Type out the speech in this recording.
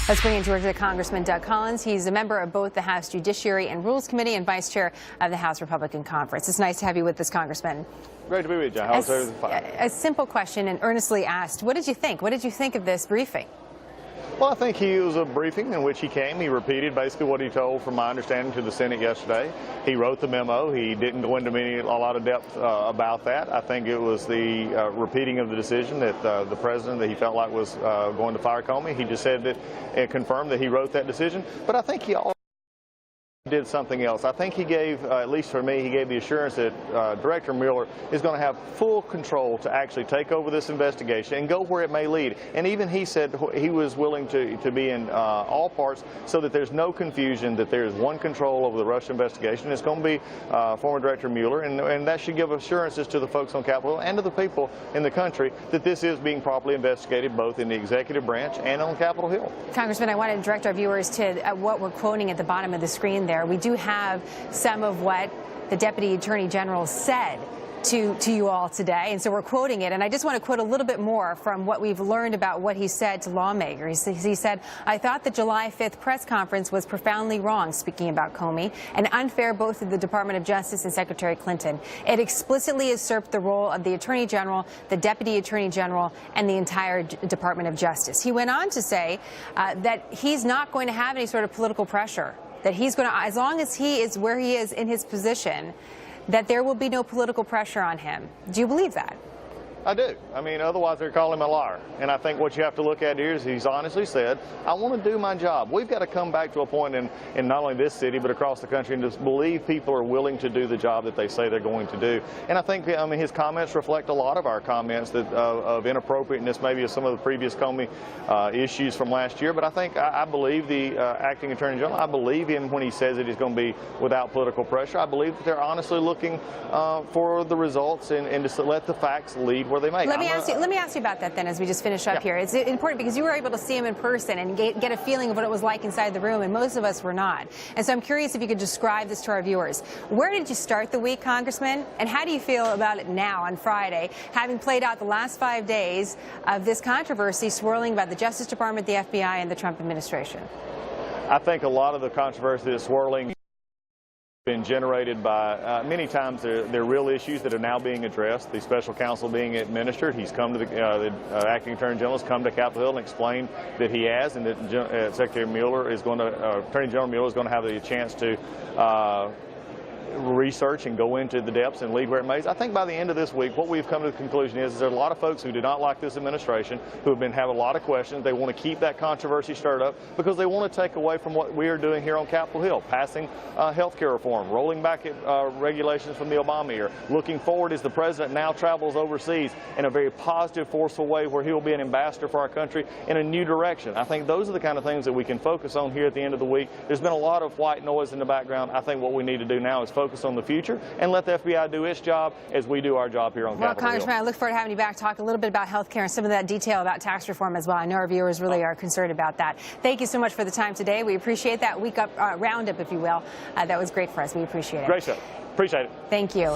Let's bring in Georgia Congressman Collins. He's a member of both the House Judiciary and Rules Committee and Vice Chair of the House Republican Conference. It's nice to have you with us, Congressman. Great to be with you. How's everything fine? A simple question and earnestly asked, what did you think? What did you think of this briefing? Well, I think he was a briefing in which he came. He repeated basically what he told, from my understanding, to the Senate yesterday. He wrote the memo. He didn't go into a lot of depth about that. I think it was the repeating of the decision that the president that he felt like was going to fire Comey. He just said that it confirmed that he wrote that decision. But I think he also did something else. I think he gave, at least for me, he gave the assurance that Director Mueller is going to have full control to actually take over this investigation and go where it may lead. And even he said he was willing to be in all parts so that there's no confusion, that there is one control over the Russia investigation. It's going to be former Director Mueller, and that should give assurances to the folks on Capitol Hill and to the people in the country that this is being properly investigated both in the executive branch and on Capitol Hill. Congressman, I want to direct our viewers to what we're quoting at the bottom of the screen there. We do have some of what the Deputy Attorney General said to you all today, and so we're quoting it. And I just want to quote a little bit more from what we've learned about what he said to lawmakers. He said, "I thought the July 5th press conference was profoundly wrong," speaking about Comey, "and unfair both to the Department of Justice and Secretary Clinton. It explicitly usurped the role of the Attorney General, the Deputy Attorney General, and the entire Department of Justice." He went on to say that he's not going to have any sort of political pressure, that he's going to, as long as he is where he is in his position, that there will be no political pressure on him. Do you believe that? I do. I mean, otherwise they're calling him a liar. And I think what you have to look at here is he's honestly said, I want to do my job. We've got to come back to a point in not only this city but across the country and just believe people are willing to do the job that they say they're going to do. And I think, I mean, his comments reflect a lot of our comments that of inappropriateness maybe of some of the previous Comey issues from last year. But I think I believe the acting Attorney General. I believe him when he says that he's going to be without political pressure. I believe that they're honestly looking for the results and just let the facts lead where they may. Let me ask you about that then as we just finish up here. It's important because you were able to see him in person and get a feeling of what it was like inside the room, and most of us were not. And so I'm curious if you could describe this to our viewers. Where did you start the week, Congressman, and how do you feel about it now on Friday, having played out the last 5 days of this controversy swirling about the Justice Department, the FBI, and the Trump administration? I think a lot of the controversy that's swirling been generated by many times they're real issues that are now being addressed. The special counsel being administered, he's come to the acting Attorney General has come to Capitol Hill and explained that he has, and that Secretary Mueller is going to, Attorney General Mueller is going to have the chance to research and go into the depths and lead where it may. I think by the end of this week, what we've come to the conclusion is there's a lot of folks who do not like this administration, who have a lot of questions. They want to keep that controversy stirred up because they want to take away from what we are doing here on Capitol Hill, passing health care reform, rolling back regulations from the Obama era, looking forward as the president now travels overseas in a very positive, forceful way where he will be an ambassador for our country in a new direction. I think those are the kind of things that we can focus on here at the end of the week. There's been a lot of white noise in the background. I think what we need to do now is focus on the future and let the FBI do its job as we do our job here on Capitol Hill. Well, Congressman, I look forward to having you back, talk a little bit about health care and some of that detail about tax reform as well. I know our viewers really are concerned about that. Thank you so much for the time today. We appreciate that week up roundup, if you will. That was great for us. We appreciate it. Great show. Appreciate it. Thank you.